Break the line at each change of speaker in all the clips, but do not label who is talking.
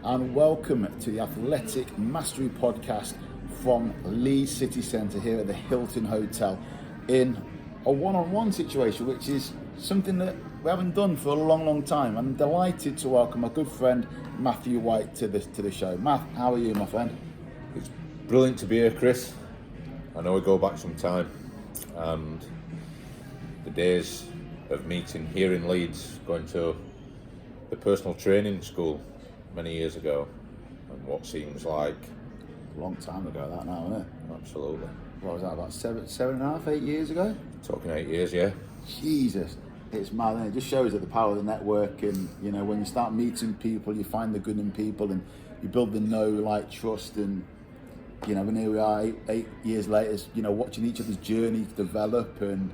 And welcome to the Athletic Mastery Podcast from Leeds City Centre here at the Hilton Hotel in a one-on-one situation, which is something that we haven't done for a long time. I'm delighted to welcome my good friend Matthew White to the show. Matt, how are you, my friend?
It's brilliant to be here, Chris. I know we go back some time, and the days of meeting here in Leeds, going to the personal training school many years ago, and what seems like
A long time ago that now, isn't it?
Absolutely.
What was that, about seven and a half, 8 years ago?
Talking 8 years, yeah.
Jesus, it's mad, and it just shows that the power of the network. And you know, when you start meeting people, you find the good in people, and you build the know, like, trust. And you know, and here we are, eight years later, you know, watching each other's journey develop, and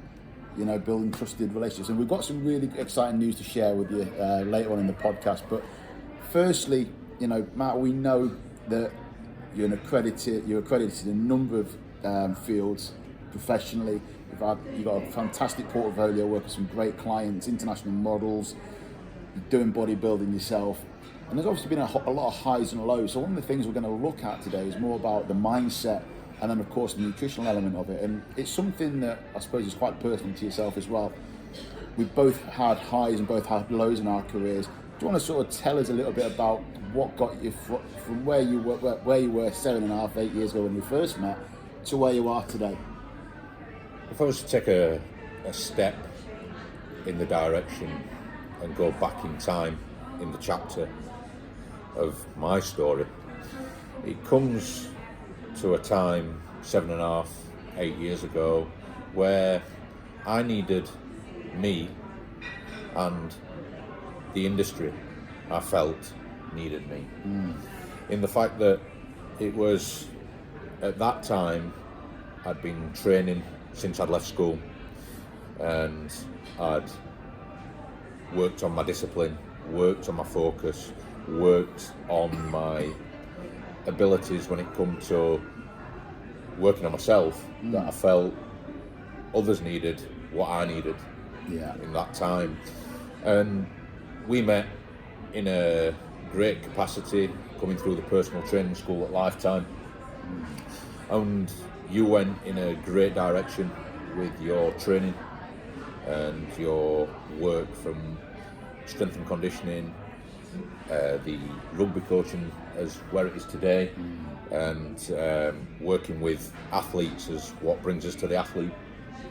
you know, building trusted relationships. And we've got some really exciting news to share with you later on in the podcast. But firstly, you know, Matt, we know that you're accredited in a number of fields professionally. You've got a fantastic portfolio, working with some great clients, international models, you're doing bodybuilding yourself. And there's obviously been a lot of highs and lows. So one of the things we're going to look at today is more about the mindset, and then of course the nutritional element of it. And it's something that I suppose is quite personal to yourself as well. We've both had highs and both had lows in our careers. Do you want to sort of tell us a little bit about what got you from where you were 7.5, 8 years ago when we first met to where you are today?
If I was to take a step in the direction and go back in time in the chapter of my story, it comes to a time 7.5, 8 years ago where I needed me, and the industry I felt needed me. In the fact that it was at that time I'd been training since I'd left school, and I'd worked on my discipline, worked on my focus, worked on my abilities when it come to working on myself, that I felt others needed what I needed in that time. And we met in a great capacity coming through the personal training school at Lifetime, and you went in a great direction with your training and your work, from strength and conditioning, the rugby coaching as where it is today, and working with athletes as what brings us to the Athlete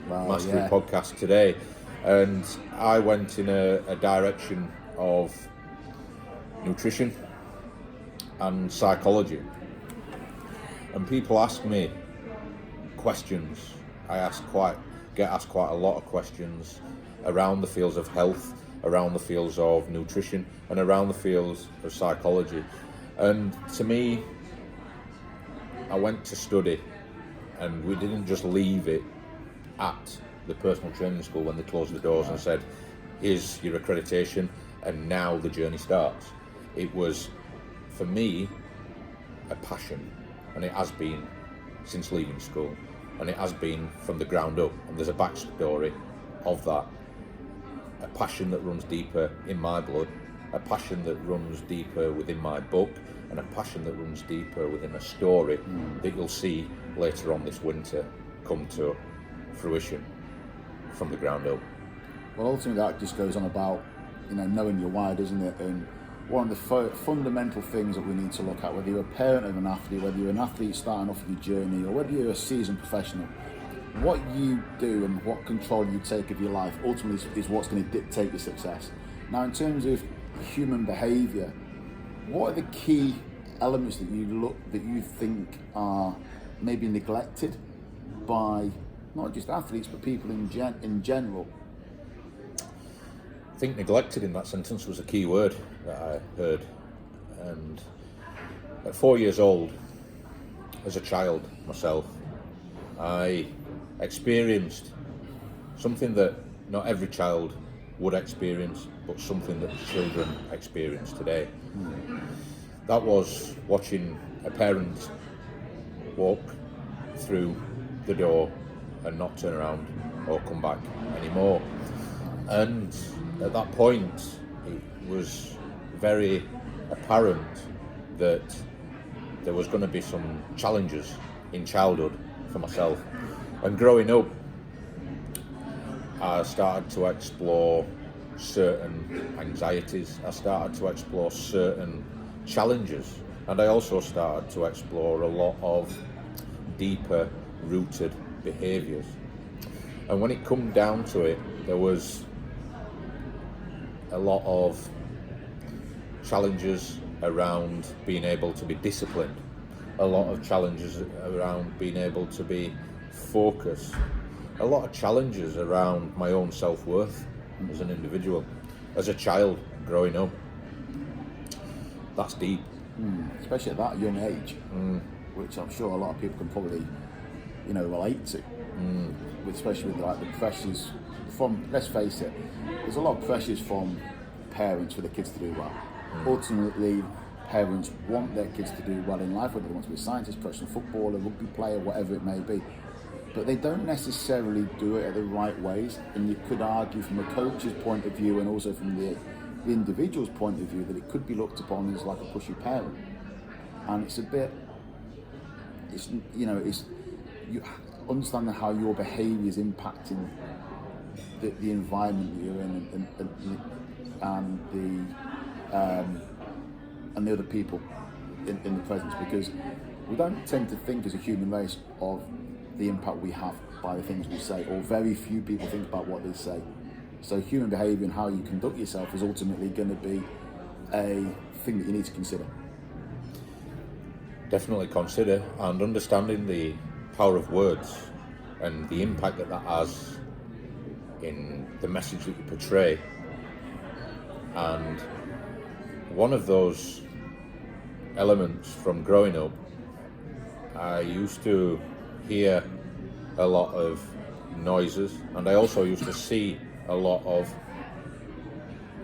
Mastery podcast today. And I went in a direction of nutrition and psychology. And people ask me questions. I get asked quite a lot of questions around the fields of health, around the fields of nutrition, and around the fields of psychology. And to me, I went to study, and we didn't just leave it at the personal training school when they closed the doors and said, here's your accreditation and now the journey starts. It was, for me, a passion, and it has been since leaving school, and it has been from the ground up. And there's a backstory of that, a passion that runs deeper in my blood, a passion that runs deeper within my book, and a passion that runs deeper within a story that you'll see later on this winter come to fruition from the ground up.
Well, ultimately that just goes on about, you know, knowing your why, doesn't it? And one of the fundamental things that we need to look at, whether you're a parent of an athlete, whether you're an athlete starting off your journey, or whether you're a seasoned professional, what you do and what control you take of your life ultimately is what's going to dictate your success. Now, in terms of human behaviour, what are the key elements that you think are maybe neglected by not just athletes but people in general?
I think neglected in that sentence was a key word that I heard. And at 4 years old, as a child myself, I experienced something that not every child would experience, but something that children experience today. That was watching a parent walk through the door and not turn around or come back anymore. And at that point, it was very apparent that there was going to be some challenges in childhood for myself. And growing up, I started to explore certain anxieties, I started to explore certain challenges, and I also started to explore a lot of deeper rooted behaviours. And when it come down to it, there was a lot of challenges around being able to be disciplined, a lot of challenges around being able to be focused, a lot of challenges around my own self-worth as an individual, as a child growing up. That's deep.
Especially at that young age, which I'm sure a lot of people can probably, relate to. Especially with like the pressures from, let's face it, there's a lot of pressures from parents for the kids to do well. Ultimately, parents want their kids to do well in life, whether they want to be a scientist, professional footballer, rugby player, whatever it may be. But they don't necessarily do it at the right ways, and you could argue from a coach's point of view and also from the individual's point of view that it could be looked upon as like a pushy parent. And it's a bit, you understand how your behaviour is impacting the environment that you're in and the other people in the presence, because we don't tend to think as a human race of the impact we have by the things we say, or very few people think about what they say. So human behaviour and how you conduct yourself is ultimately going to be a thing that you need to consider.
Definitely consider, and understanding the power of words and the impact that has in the message that you portray. And one of those elements from growing up, I used to hear a lot of noises, and I also used to see a lot of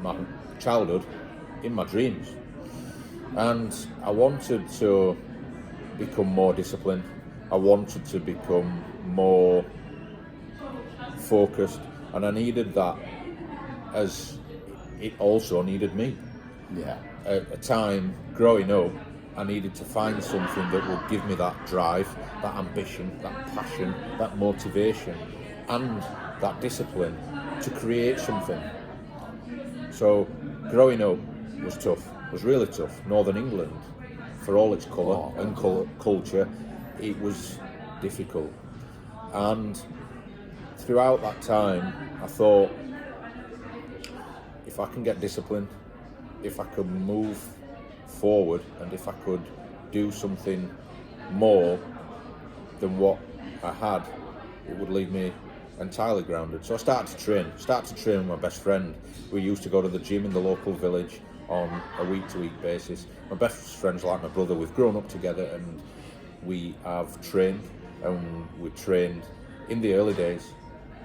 my childhood in my dreams. And I wanted to become more disciplined. I wanted to become more focused, and I needed that as it also needed me.
Yeah.
At a time growing up, I needed to find something that would give me that drive, that ambition, that passion, that motivation, and that discipline to create something. So growing up was tough, was really tough. Northern England, for all its colour and culture, it was difficult. And throughout that time, I thought, if I can get disciplined, if I could move forward, and if I could do something more than what I had, it would leave me entirely grounded. So I started to train with my best friend. We used to go to the gym in the local village on a week-to-week basis. My best friend's like my brother. We've grown up together, and we have trained, and we trained in the early days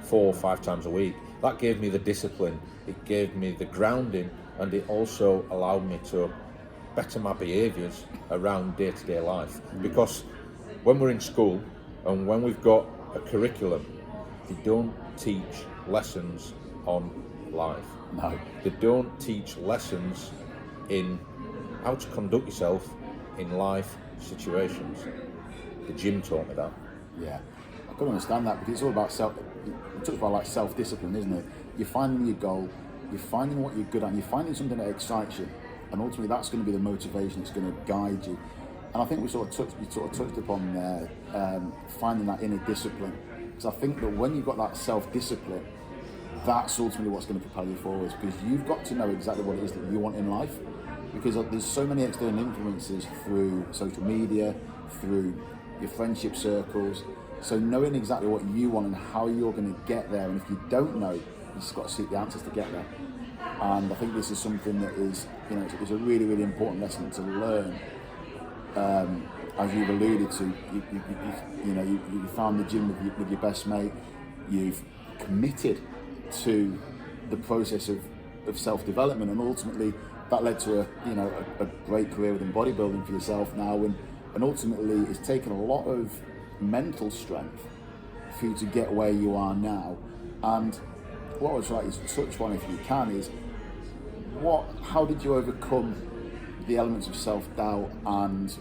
4 or 5 times a week. That gave me the discipline, it gave me the grounding, and it also allowed me to better my behaviours around day-to-day life. Because when we're in school and when we've got a curriculum, they don't teach lessons on life.
No.
They don't teach lessons in how to conduct yourself in life situations. The gym taught me that.
Yeah, I can understand that, because it's all about we talk about like self-discipline, isn't it? You're finding your goal, you're finding what you're good at, and you're finding something that excites you, and ultimately that's going to be the motivation that's going to guide you. And I think you sort of touched upon there, finding that inner discipline. Because I think that when you've got that self-discipline, that's ultimately what's going to propel you forwards, because you've got to know exactly what it is that you want in life. Because there's so many external influences through social media, through your friendship circles. So knowing exactly what you want and how you're going to get there, and if you don't know, you've just got to seek the answers to get there. And I think this is something that is, it's a really, really important lesson to learn. As you've alluded to, you found the gym with your best mate. You've committed to the process of self-development, and ultimately that led to a great career within bodybuilding for yourself now, and ultimately it's taken a lot of mental strength for you to get where you are now. And what I would like to touch on, if you can, is how did you overcome the elements of self-doubt and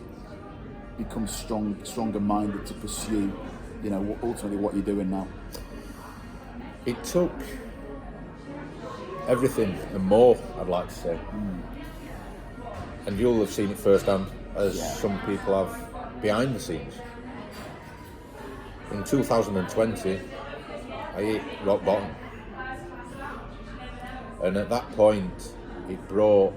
become stronger minded to pursue, ultimately what you're doing now?
It took everything and more, I'd like to say. And you'll have seen it firsthand, as some people have behind the scenes. In 2020, I hit rock bottom. And at that point, it brought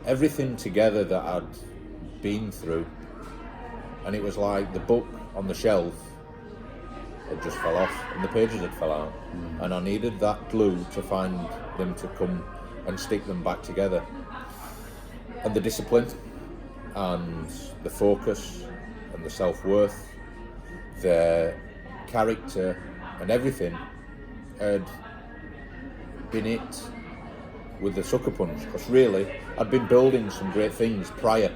everything together that I'd been through. And it was like the book on the shelf had just fell off and the pages had fell out. And I needed that glue to find them to come and stick them back together. And the discipline and the focus and the self-worth, their character and everything had been it with the sucker punch. Because really, I'd been building some great things prior.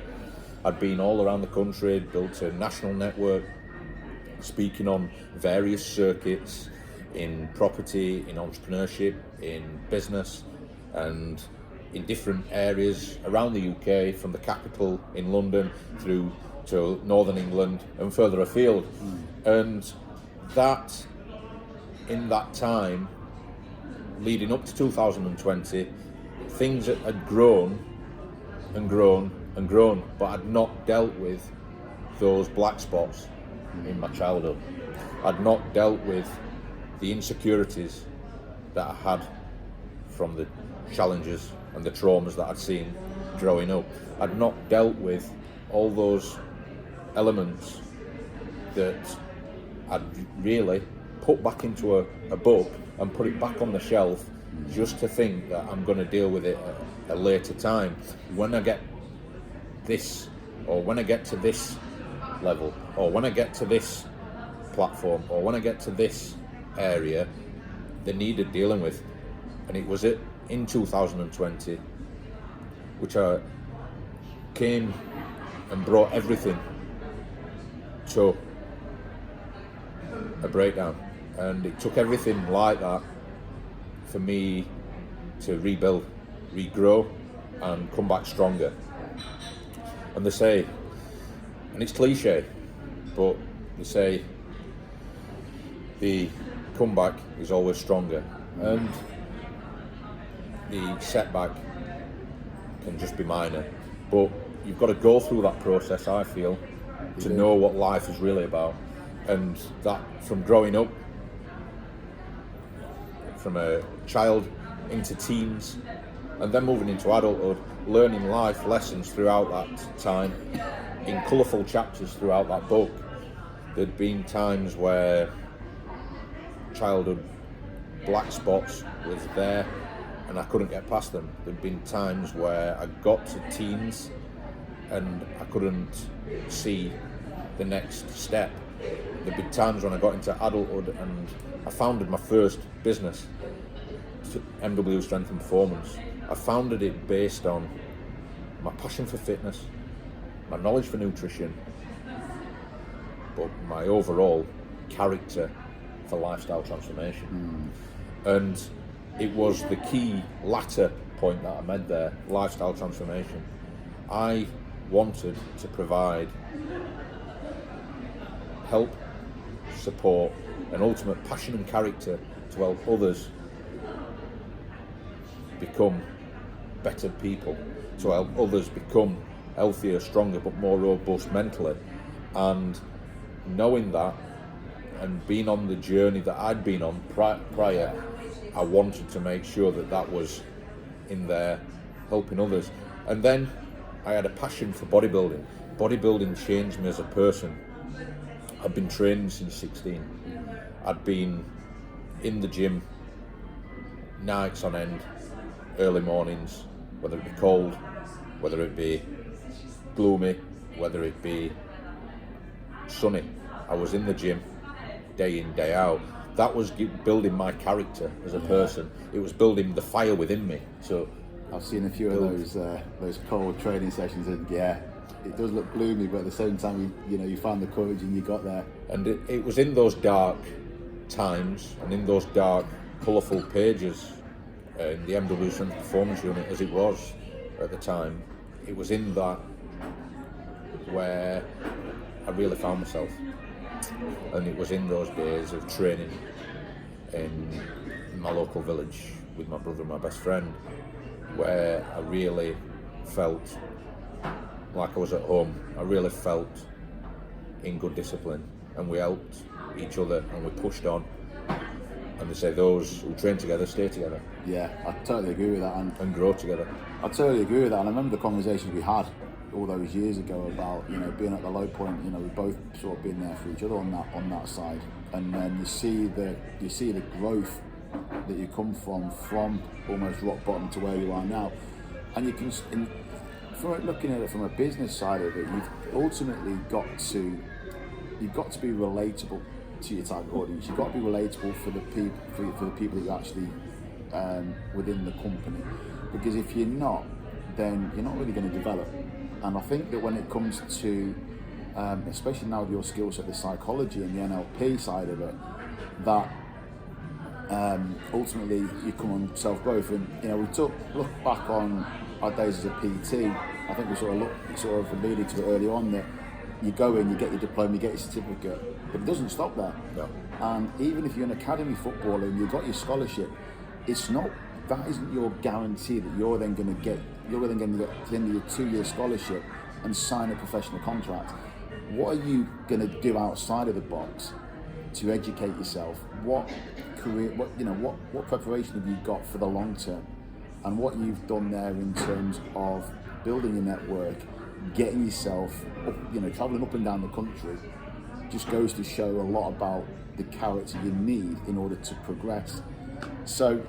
I'd been all around the country, built a national network, speaking on various circuits in property, in entrepreneurship, in business, and in different areas around the UK, from the capital in London through to Northern England and further afield. And that, in that time, leading up to 2020, things had grown and grown and grown, but I'd not dealt with those black spots in my childhood. I'd not dealt with the insecurities that I had from the challenges and the traumas that I'd seen growing up. I'd not dealt with all those elements that I'd really put back into a book and put it back on the shelf, just to think that I'm going to deal with it at a later time. When I get this, or when I get to this level, or when I get to this platform, or when I get to this area, they needed dealing with. And it was in 2020 which I came and brought everything to a breakdown. And it took everything like that for me to rebuild, regrow, and come back stronger. And they say, and it's cliche, but they say the comeback is always stronger, and the setback can just be minor. But you've got to go through that process, I feel, to know what life is really about. And that, from growing up, from a child into teens, and then moving into adulthood, learning life lessons throughout that time, in colourful chapters throughout that book. There'd been times where childhood black spots was there and I couldn't get past them. There'd been times where I got to teens and I couldn't see the next step. There'd been times when I got into adulthood and I founded my first business, MW Strength and Performance. I founded it based on my passion for fitness, my knowledge for nutrition, but my overall character for lifestyle transformation. And it was the key latter point that I made there, lifestyle transformation. I wanted to provide help, support, and ultimate passion and character to help others become better people, to help others become healthier, stronger, but more robust mentally. And knowing that and being on the journey that I'd been on prior, I wanted to make sure that that was in there, helping others. And then I had a passion for bodybuilding. Bodybuilding changed me as a person. I've been training since 16. I'd been in the gym nights on end, early mornings, whether it be cold, whether it be gloomy, whether it be sunny. I was in the gym day in, day out. That was building my character as a person. It was building the fire within me. So
I've seen a few of those cold training sessions, and it does look gloomy, but at the same time, you found the courage and you got there.
And it was in those dark times and in those dark colourful pages in the MW Centre Performance Unit as it was at the time, it was in that where I really found myself. And it was in those days of training in my local village with my brother and my best friend where I really felt like I was at home. I really felt in good discipline, and we helped each other and we pushed on. And they say those who train together stay together.
Yeah, I totally agree with that.
And grow together.
I totally agree with that. And I remember the conversation we had all those years ago about, you know, being at the low point. You know, we've both sort of been there for each other on that side. And then you see the growth that you come from almost rock bottom to where you are now. And you can, from looking at it from a business side of it, you've ultimately got to be relatable to your target audience. You've got to be relatable for the people that you actually within the company. Because if you're not, then you're not really going to develop. And I think that when it comes to, especially now with your skill set, the psychology and the NLP side of it, that ultimately you come on self-growth. And you know, we look back on our days as a PT. I think we sort of alluded to it early on that you go in, you get your diploma, you get your certificate, but it doesn't stop there.
No.
And even if you're an academy footballer and you've got your scholarship, that isn't your guarantee that you're then going to get to the end of your 2-year scholarship and sign a professional contract. What are you going to do outside of the box to educate yourself? What preparation have you got for the long term? And what you've done there in terms of building a network, getting yourself up, you know, traveling up and down the country, just goes to show a lot about the character you need in order to progress. So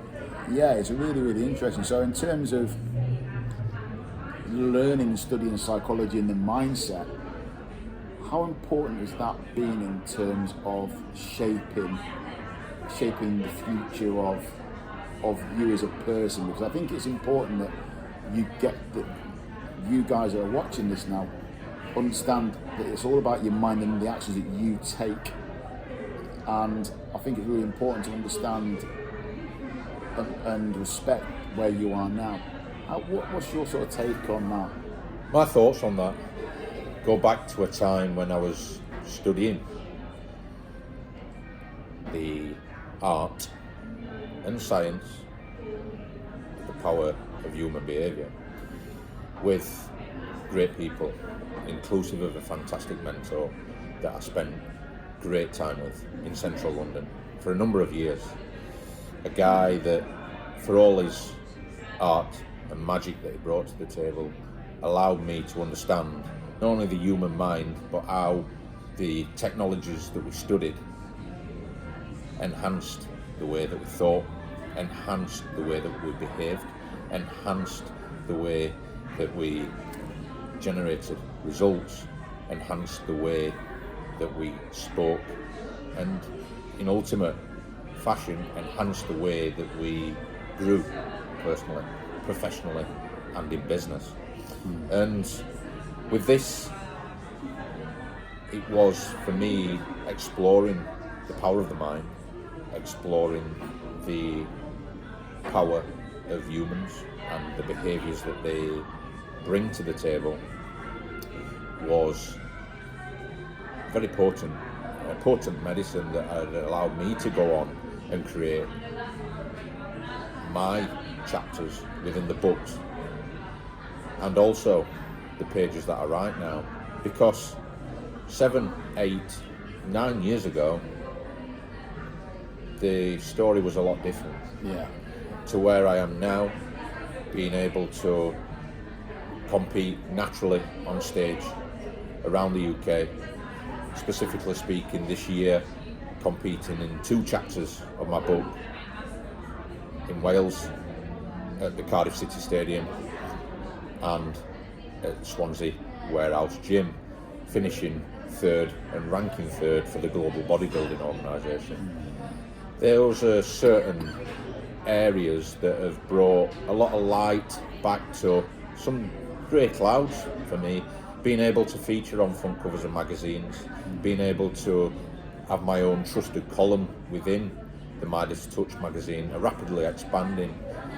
yeah, it's really, really interesting. So in terms of learning and studying psychology and the mindset, how important has that been in terms of shaping the future of you as a person? Because I think it's important that you guys that are watching this now understand that it's all about your mind and the actions that you take. And I think it's really important to understand and respect where you are now. What's your sort of take on that?
My thoughts on that go back to a time when I was studying the art and science of the power of human behaviour with great people, inclusive of a fantastic mentor that I spent great time with in central London for a number of years. A guy that, for all his art and magic that he brought to the table, allowed me to understand not only the human mind, but how the technologies that we studied enhanced the way that we thought, enhanced the way that we behaved, enhanced the way that we generated results, enhanced the way that we spoke, and in ultimate fashion enhanced the way that we grew personally, professionally, and in business. And with this, it was for me exploring the power of the mind, exploring the power of humans and the behaviours that they bring to the table was very potent, a potent medicine that had allowed me to go on and create my chapters within the books and also the pages that I write now, because 7, 8, 9 years ago the story was a lot different.
Yeah.
To where I am now, being able to compete naturally on stage around the UK, specifically speaking this year competing in 2 chapters of my book in Wales at the Cardiff City Stadium and at Swansea Warehouse Gym, finishing 3rd and ranking 3rd for the Global Bodybuilding Organisation. Those are certain areas that have brought a lot of light back to some grey clouds for me, being able to feature on front covers of magazines, being able to have my own trusted column within the Midas Touch magazine, a rapidly expanding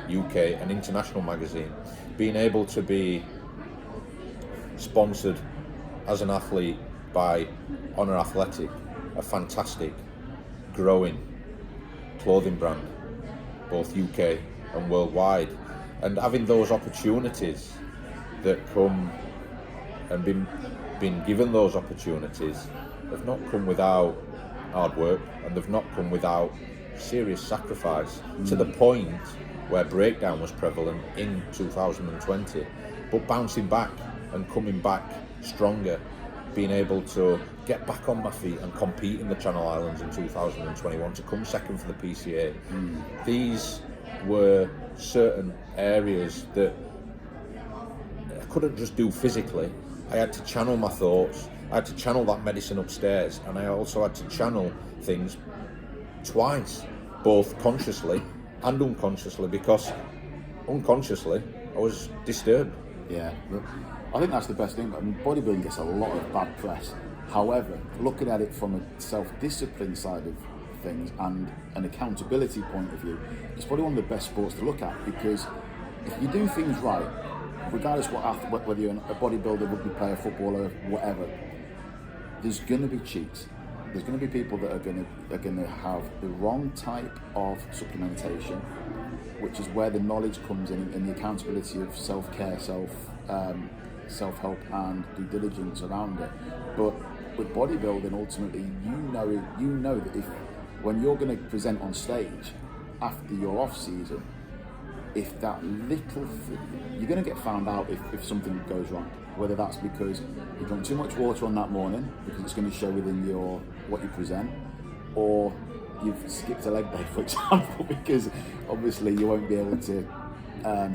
UK and international magazine, being able to be sponsored as an athlete by Honor Athletic, a fantastic, growing clothing brand, both UK and worldwide, and having those opportunities that come and been given those opportunities have not come without hard work, and they've not come without serious sacrifice, to the point where breakdown was prevalent in 2020, but bouncing back and coming back stronger, being able to get back on my feet and compete in the Channel Islands in 2021 to come second for the PCA. These were certain areas that I couldn't just do physically. I had to channel my thoughts, I had to channel that medicine upstairs, and I also had to channel things twice, both consciously and unconsciously, because unconsciously I was disturbed.
Yeah, I think that's the best thing. I mean, bodybuilding gets a lot of bad press. However, looking at it from a self-discipline side of things and an accountability point of view, it's probably one of the best sports to look at, because if you do things right, regardless whether you're a bodybuilder, rugby player, footballer, whatever, there's going to be cheats. There's going to be people that are going to have the wrong type of supplementation, which is where the knowledge comes in and the accountability of self-care, self-help and due diligence around it. But with bodybuilding, ultimately, you know that if when you're going to present on stage after your off season, if that little thing, you're going to get found out if something goes wrong. Whether that's because you drunk too much water on that morning, because it's going to show within what you present, or you've skipped a leg day, for example, because obviously you won't be able to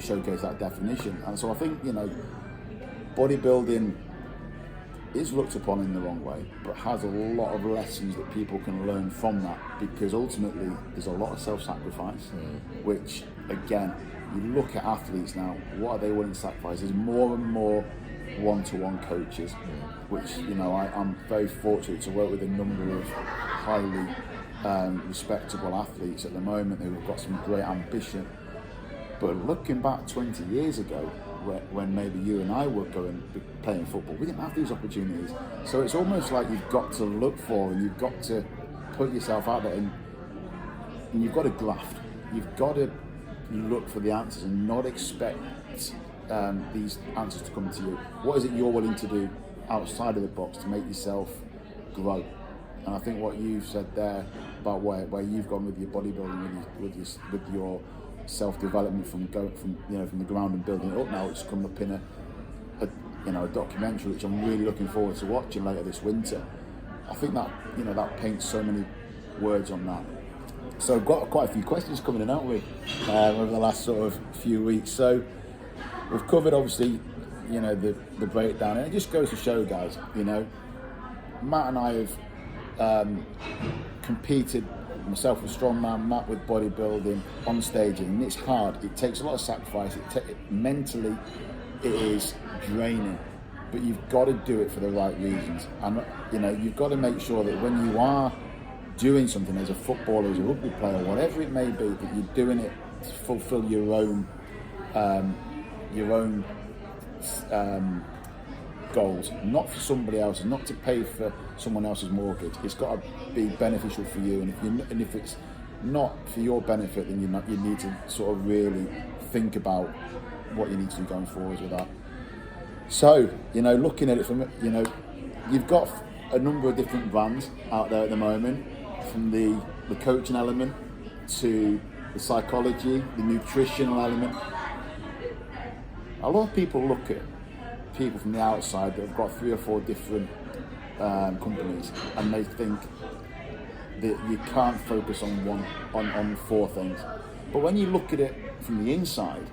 showcase that definition. And so I think, bodybuilding is looked upon in the wrong way, but has a lot of lessons that people can learn from that, because ultimately there's a lot of self-sacrifice, which again, you look at athletes now, what are they willing to sacrifice? There's more and more one-to-one coaches, which I'm very fortunate to work with a number of highly respectable athletes at the moment who have got some great ambition. But looking back 20 years ago, when maybe you and I were playing football, we didn't have these opportunities. So it's almost like you've got to look for, and you've got to put yourself out there, and you've got to graft. You've got to look for the answers and not expect these answers to come to you. What is it you're willing to do outside of the box to make yourself grow? And I think what you've said there about where you've gone with your bodybuilding, with your self-development from the ground and building it up, now it's come up in a documentary, which I'm really looking forward to watching later this winter. I think that that paints so many words on that. So I've got quite a few questions coming in, haven't we, over the last sort of few weeks. So we've covered obviously the breakdown, and it just goes to show, guys, Matt and I have competed, myself with strongman, Matt with bodybuilding, on staging, and it's hard. It takes a lot of sacrifice. Mentally, it is draining, but you've got to do it for the right reasons. And you've got to make sure that when you are doing something as a footballer, as a rugby player, whatever it may be, that you're doing it to fulfil your own goals, not for somebody else's, not to pay for someone else's mortgage. It's got to be beneficial for you, and if it's not for your benefit, then you need to sort of really think about what you need to do going forward with that. So looking at it from you've got a number of different brands out there at the moment, from the coaching element to the psychology, the nutritional element. A lot of people look at people from the outside that have got 3 or 4 different companies, and they think that you can't focus on 4 things. But when you look at it from the inside,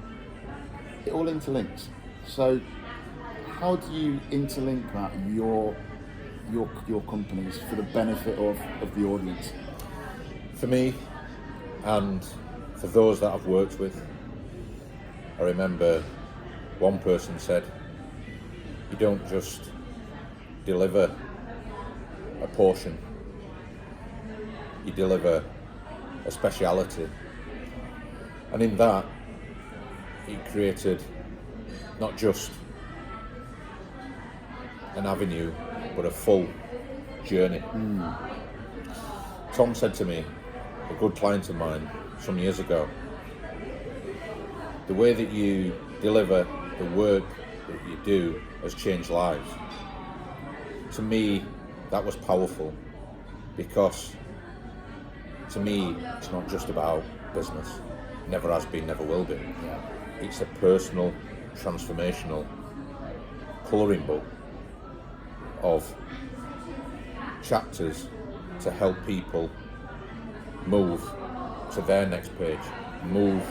it all interlinks. So how do you interlink that, your companies, for the benefit of the audience?
For me, and for those that I've worked with, I remember one person said, you don't just deliver a portion, you deliver a speciality. And in that, he created not just an avenue, but a full journey. Tom said to me, a good client of mine, some years ago, the way that you deliver the work that you do has changed lives. To me, that was powerful, because to me, it's not just about business. Never has been, never will be.
Yeah.
It's a personal, transformational colouring book of chapters to help people move to their next page, move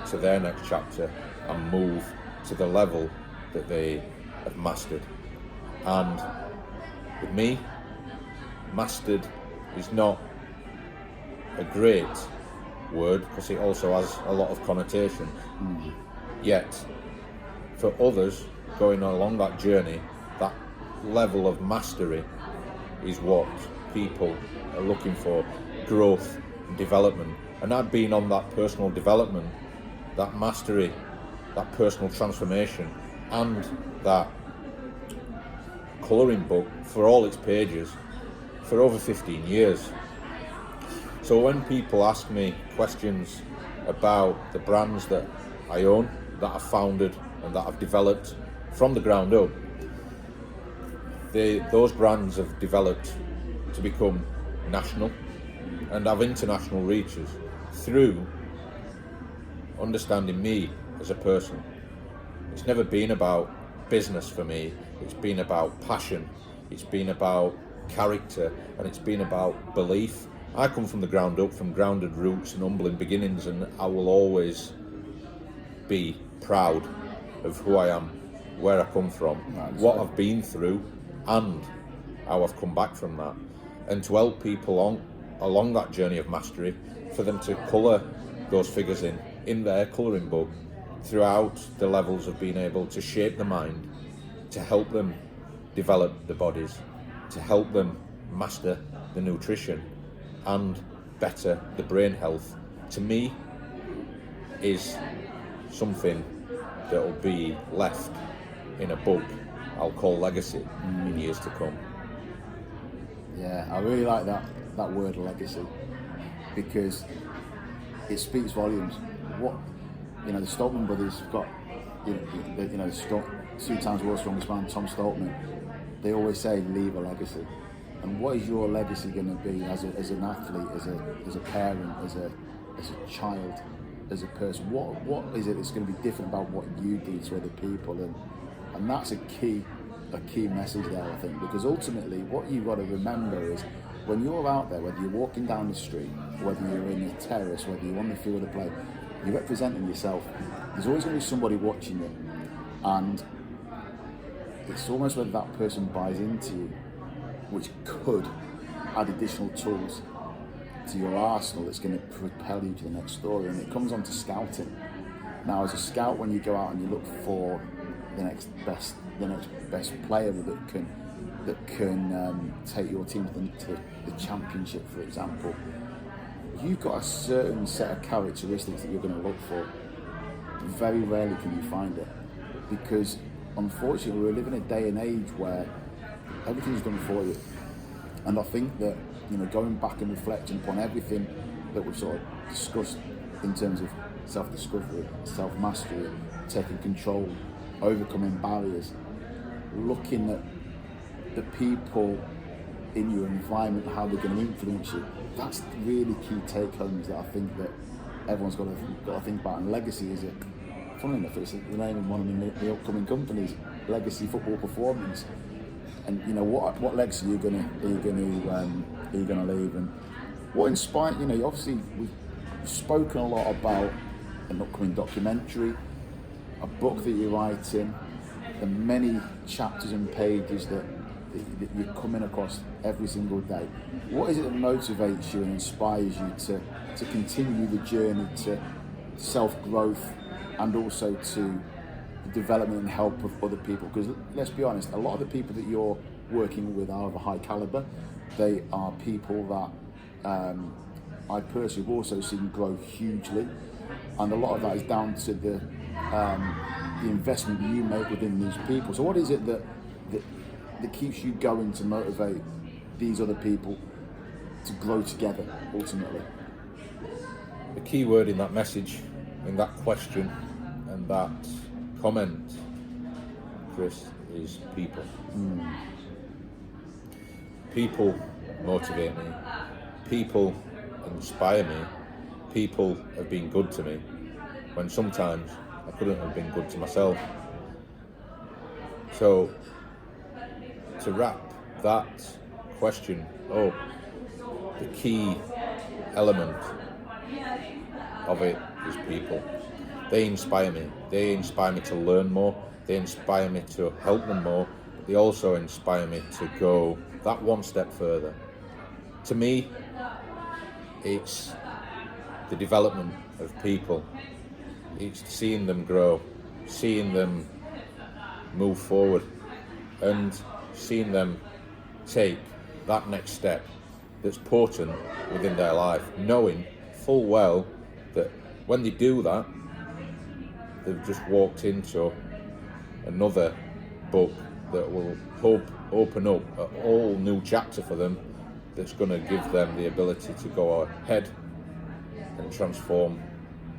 to their next chapter, and move to the level that they have mastered. And with me, mastered is not a great word, because it also has a lot of connotation. Yet, for others going along that journey, that level of mastery is what people are looking for, growth and development. And I've been on that personal development, that mastery, that personal transformation, and that colouring book for all its pages for over 15 years. So when people ask me questions about the brands that I own, that I've founded and that I've developed from the ground up, those brands have developed to become national and have international reaches through understanding me as a person. It's never been about business for me, it's been about passion, it's been about character, and it's been about belief. I come from the ground up, from grounded roots and humbling beginnings, and I will always be proud of who I am, where I come from, what I've been through, and how I've come back from that. And to help people along that journey of mastery, for them to colour those figures in their colouring book throughout the levels of being able to shape the mind, to help them develop the bodies, to help them master the nutrition and better the brain health, to me is something that will be left in a book I'll call legacy in years to come.
Yeah, I really like that word legacy, because it speaks volumes. What, the Stoltman brothers got, the 2 times world's strongest man, Tom Stoltman, they always say leave a legacy. And what is your legacy going to be as an athlete, as a parent, as a child, as a person? What is it that's going to be different about what you do to other people? And that's a key message there, I think, because ultimately what you've got to remember is when you're out there, whether you're walking down the street, whether you're in a terrace, whether you're on the field of play, you're representing yourself. There's always going to be somebody watching you, and it's almost whether that person buys into you, which could add additional tools to your arsenal that's going to propel you to the next story. And it comes on to scouting. Now, as a scout, when you go out and you look for the next best player that can take your team to the championship, for example, you've got a certain set of characteristics that you're going to look for. Very rarely can you find it, because unfortunately we live in a day and age where everything's done for you. And I think that, going back and reflecting upon everything that we've sort of discussed in terms of self-discovery, self-mastery, taking control, overcoming barriers, looking at the people in your environment, how they're going to influence you, that's really key take-homes that I think that everyone's got to think about. And legacy is funny enough, it's the name of one of the upcoming companies, Legacy Football Performance. And what legacy are you going to leave, and what inspired? Obviously we've spoken a lot about an upcoming documentary, a book that you're writing, the many chapters and pages that you're coming across every single day. What is it that motivates you and inspires you to continue the journey to self-growth and also to the development and help of other people? Because let's be honest, a lot of the people that you're working with are of a high caliber. They are people that I personally have also seen grow hugely, and a lot of that is down to the investment you make within these people. So what is it that keeps you going to motivate these other people to grow together ultimately?
The key word in that message, in that question and that comment, Chris, is people. People motivate me. People inspire me. People have been good to me when sometimes I couldn't have been good to myself. So, to wrap that question up, the key element of it is people. They inspire me. They inspire me to learn more. They inspire me to help them more. They also inspire me to go that one step further. To me, it's the development of people. It's seeing them grow, seeing them move forward, and seeing them take that next step that's important within their life, knowing full well that when they do that, they've just walked into another book that will open up a whole new chapter for them, that's going to give them the ability to go ahead and transform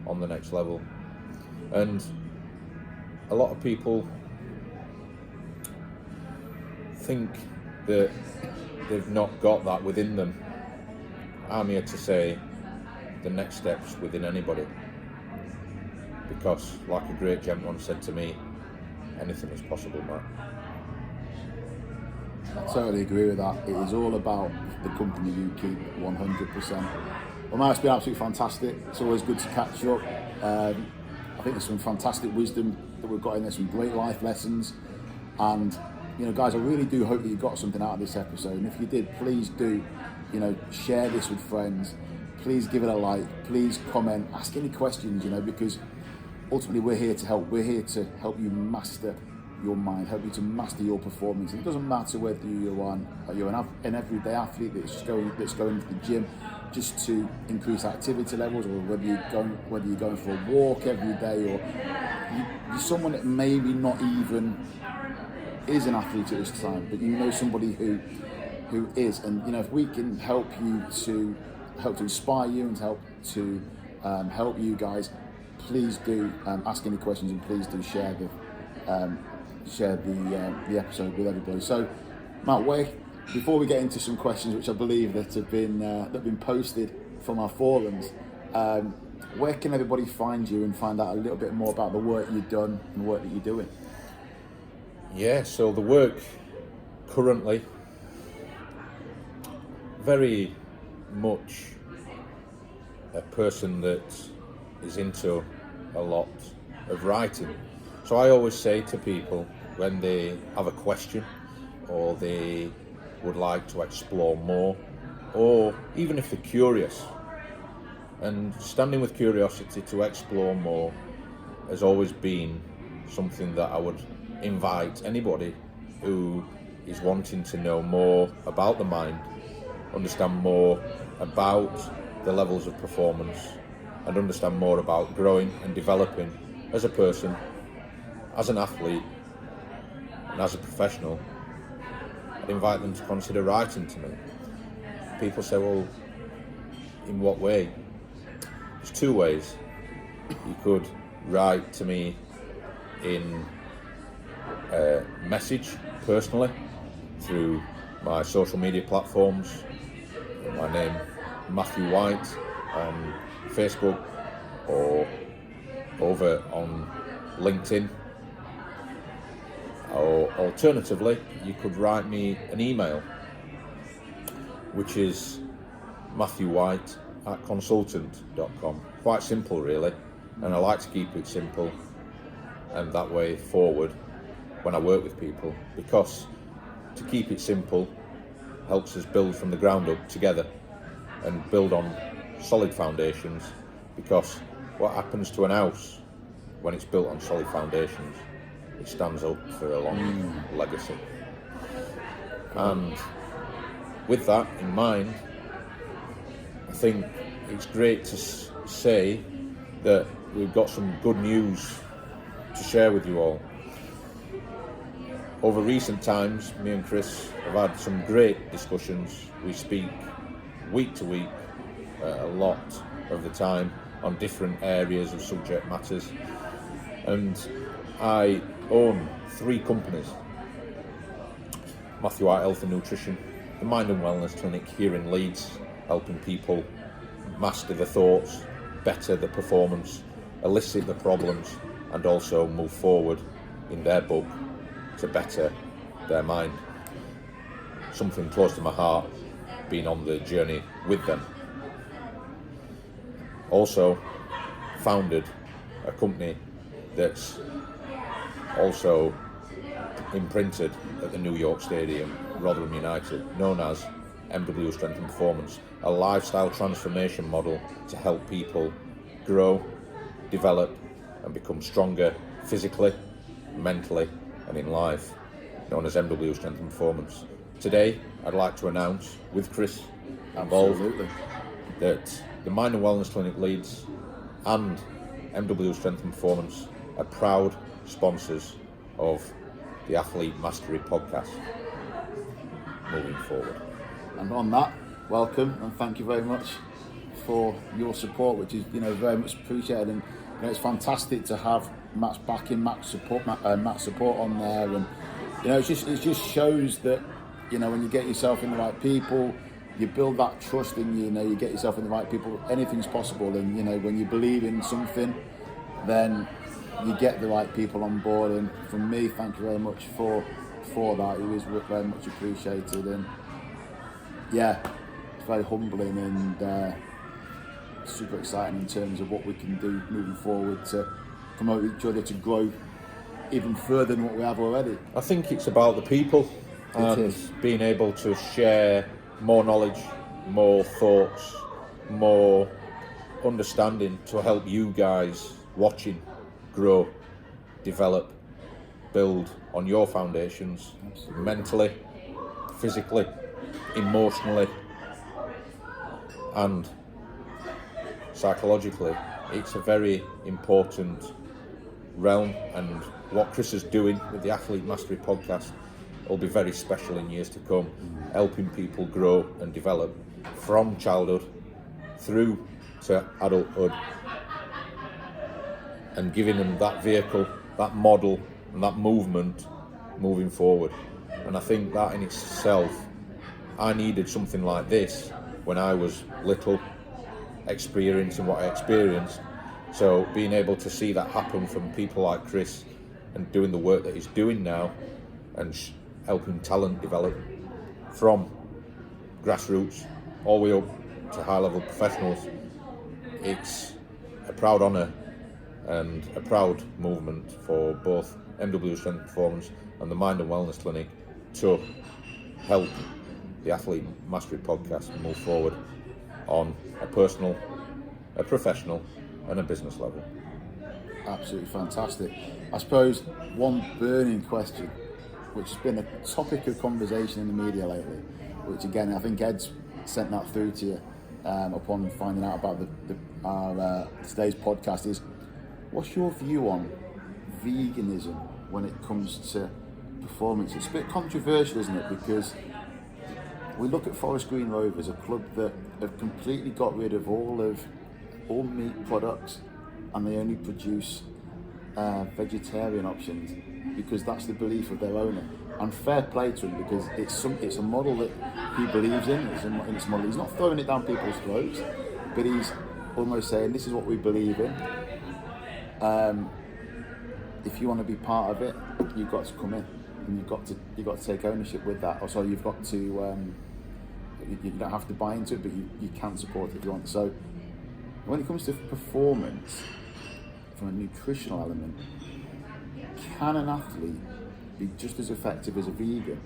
on the next level. And a lot of people think that they've not got that within them. I'm here to say the next step's within anybody, because like a great gentleman said to me, anything is possible, Matt.
I totally agree with that. It is all about the company you keep, 100%. Well, Matt, it's been absolutely fantastic. It's always good to catch up. I think there's some fantastic wisdom that we've got in there, some great life lessons. And, you know, guys, I really do hope that you got something out of this episode. And if you did, please do, you know, share this with friends. Please give it a like. Please comment. Ask any questions, you know, because ultimately we're here to help. We're here to help you master your mind, help you to master your performance. And it doesn't matter whether you're an everyday athlete that's going to the gym just to increase activity levels, or whether you're going for a walk every day, or you're someone that maybe not even is an athlete at this time, but you know somebody who is. And you know, if we can help to inspire you and help help you guys, please do ask any questions, and please do share the episode with everybody. So, Matt, before we get into some questions, which I believe that have been posted from our forums, where can everybody find you and find out a little bit more about the work you've done and the work that you're doing?
Yeah, so the work currently, very much a person that is into a lot of writing. So I always say to people when they have a question, or they would like to explore more, or even if they're curious, and standing with curiosity to explore more has always been something that I would invite anybody who is wanting to know more about the mind, understand more about the levels of performance, and understand more about growing and developing as a person, as an athlete, and as a professional. I'd invite them to consider writing to me. People say, well, in what way? There's two ways. You could write to me in a message personally through my social media platforms. My name, Matthew White, on Facebook, or over on LinkedIn. Or alternatively, you could write me an email, which is matthewwhite@consultant.com. Quite simple, really, and I like to keep it simple and that way forward when I work with people, because to keep it simple helps us build from the ground up together and build on solid foundations, because what happens to an house when it's built on solid foundations? It stands up for a long legacy. And with that in mind, I think it's great to say that we've got some good news to share with you all. Over recent times, me and Chris have had some great discussions. We speak week to week, a lot of the time, on different areas of subject matters. And I own 3 companies: Matthew Art Health and Nutrition, the Mind and Wellness Clinic here in Leeds, helping people master the thoughts, better the performance, elicit the problems, and also move forward in their book to better their mind. Something close to my heart, being on the journey with them. Also founded a company that's also imprinted at the New York Stadium, Rotherham United, known as MW Strength and Performance, a lifestyle transformation model to help people grow, develop and become stronger physically, mentally and in life, known as MW Strength and Performance. Today I'd like to announce, with Chris involved, that the Mind and Wellness Clinic Leeds and MW Strength and Performance are proud sponsors of the Athlete Mastery podcast moving forward.
And on that, welcome and thank you very much for your support, which is very much appreciated. And it's fantastic to have Matt's backing, Matt's support on there, and it just shows that when you get yourself in the right people, you build that trust, and you get yourself in the right people, anything's possible. And when you believe in something, then you get the right people on board. And from me, thank you very much for that. It was very much appreciated, and it's very humbling and super exciting in terms of what we can do moving forward to promote each other, to grow even further than what we have already.
I think it's about the people and being able to share more knowledge, more thoughts, more understanding to help you guys watching grow, develop, build on your foundations. Absolutely. Mentally, physically, emotionally and psychologically. It's a very important realm, and what Chris is doing with the Athlete Mastery podcast will be very special in years to come, helping people grow and develop from childhood through to adulthood, and giving them that vehicle, that model and that movement moving forward. And I think that in itself, I needed something like this when I was little, experiencing what I experienced. So being able to see that happen from people like Chris and doing the work that he's doing now and helping talent develop from grassroots all the way up to high level professionals, it's a proud honour and a proud movement for both MW Strength Performance and the Mind and Wellness Clinic to help the Athlete Mastery podcast move forward on a personal, a professional and a business level.
Absolutely fantastic. I suppose one burning question, which has been a topic of conversation in the media lately, which again I think Ed's sent that through to you upon finding out about our today's podcast, is what's your view on veganism when it comes to performance? It's a bit controversial, isn't it? Because we look at Forest Green Rovers, a club that have completely got rid of all meat products, and they only produce vegetarian options because that's the belief of their owner. And fair play to him, because it's a model that he believes in. It's a model. He's not throwing it down people's throats, but he's almost saying this is what we believe in. If you want to be part of it, you've got to come in, and you've got to take ownership with that. Or sorry, you've got to. You don't have to buy into it, but you can support it if you want. So when it comes to performance, from a nutritional element, can an athlete be just as effective as a vegan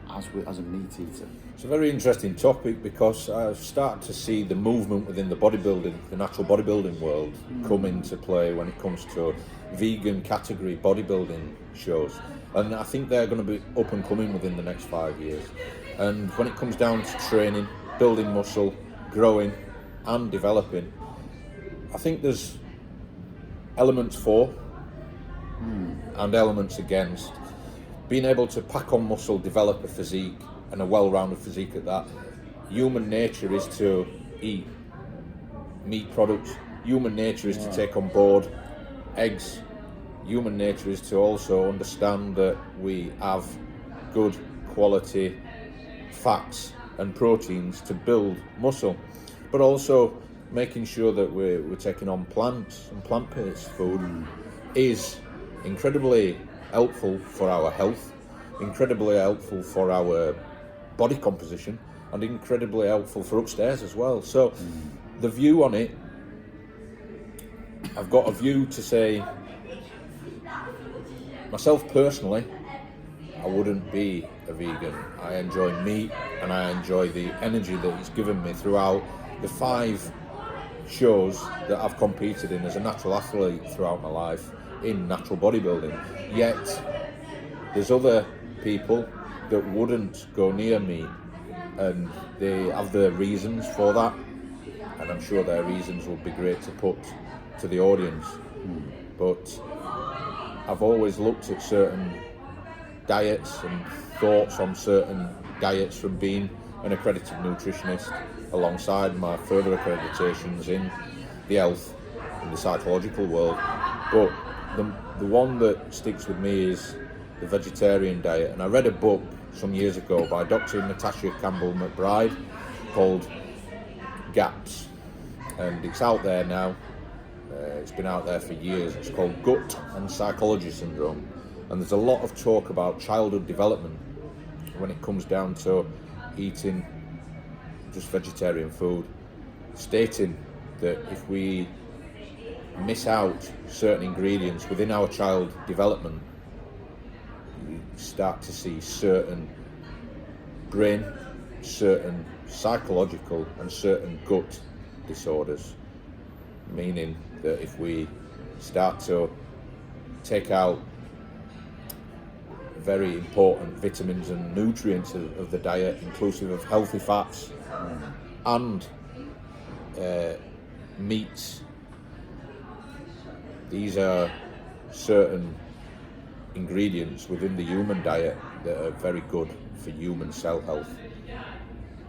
as a meat eater?
It's a very interesting topic, because I've started to see the movement within the bodybuilding, the natural bodybuilding world come into play when it comes to vegan category bodybuilding shows. And I think they're going to be up and coming within the next 5 years. And when it comes down to training, building muscle, growing, and developing. I think there's elements for and elements against. Being able to pack on muscle, develop a physique, and a well-rounded physique at that. Human nature is to eat meat products. Human nature is to take on board eggs. Human nature is to also understand that we have good quality fats and proteins to build muscle, but also making sure that we're taking on plants and plant-based food is incredibly helpful for our health, incredibly helpful for our body composition, and incredibly helpful for upstairs as well. So the view on it, I've got a view to say, myself personally, I wouldn't be a vegan. I enjoy meat, and I enjoy the energy that it's given me throughout the 5 shows that I've competed in as a natural athlete throughout my life in natural bodybuilding. Yet there's other people that wouldn't go near me, and they have their reasons for that, and I'm sure their reasons would be great to put to the audience. But I've always looked at certain diets and thoughts on certain diets from being an accredited nutritionist alongside my further accreditations in the health and the psychological world. But the one that sticks with me is the vegetarian diet. And I read a book some years ago by Dr. Natasha Campbell McBride called Gaps, and it's out there now. It's been out there for years. It's called Gut and Psychology Syndrome, and there's a lot of talk about childhood development when it comes down to eating just vegetarian food, stating that if we miss out certain ingredients within our child development, you start to see certain brain, certain psychological and certain gut disorders, meaning that if we start to take out very important vitamins and nutrients of the diet, inclusive of healthy fats and meats, these are certain ingredients within the human diet that are very good for human cell health.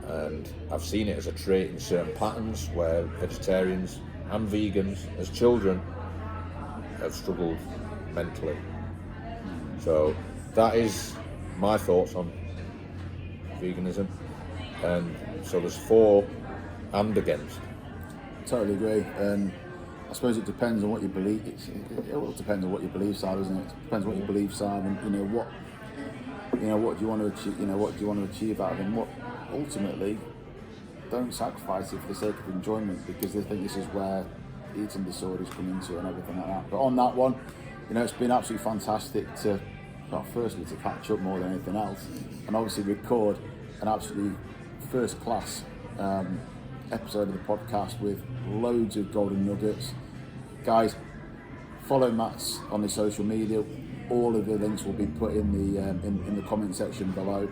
And I've seen it as a trait in certain patterns where vegetarians and vegans as children have struggled mentally. So that is my thoughts on veganism, and so there's for and against.
Totally agree. I suppose it depends on what you believe. It all depends on what your beliefs are, doesn't it? It depends on what your beliefs are, and what do you want to achieve? What do you want to achieve out of it? And what ultimately, don't sacrifice it for the sake of enjoyment, because they think this is where eating disorders come into and everything like that. But on that one, it's been absolutely fantastic to, well, firstly to catch up more than anything else, and obviously record an absolutely first class episode of the podcast with loads of golden nuggets. Guys, follow Matt's on his social media. All of the links will be put in the comment section below.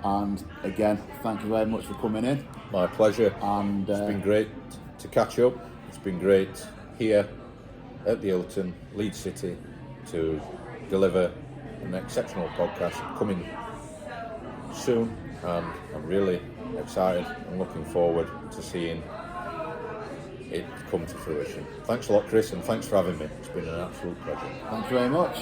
And again, thank you very much for coming in.
My pleasure. And it's been great to catch up. It's been great here at the Hilton, Leeds City, to deliver an exceptional podcast coming soon, and I'm really excited and looking forward to seeing it come to fruition. Thanks a lot, Chris, and thanks for having me. It's been an absolute pleasure.
Thank you very much.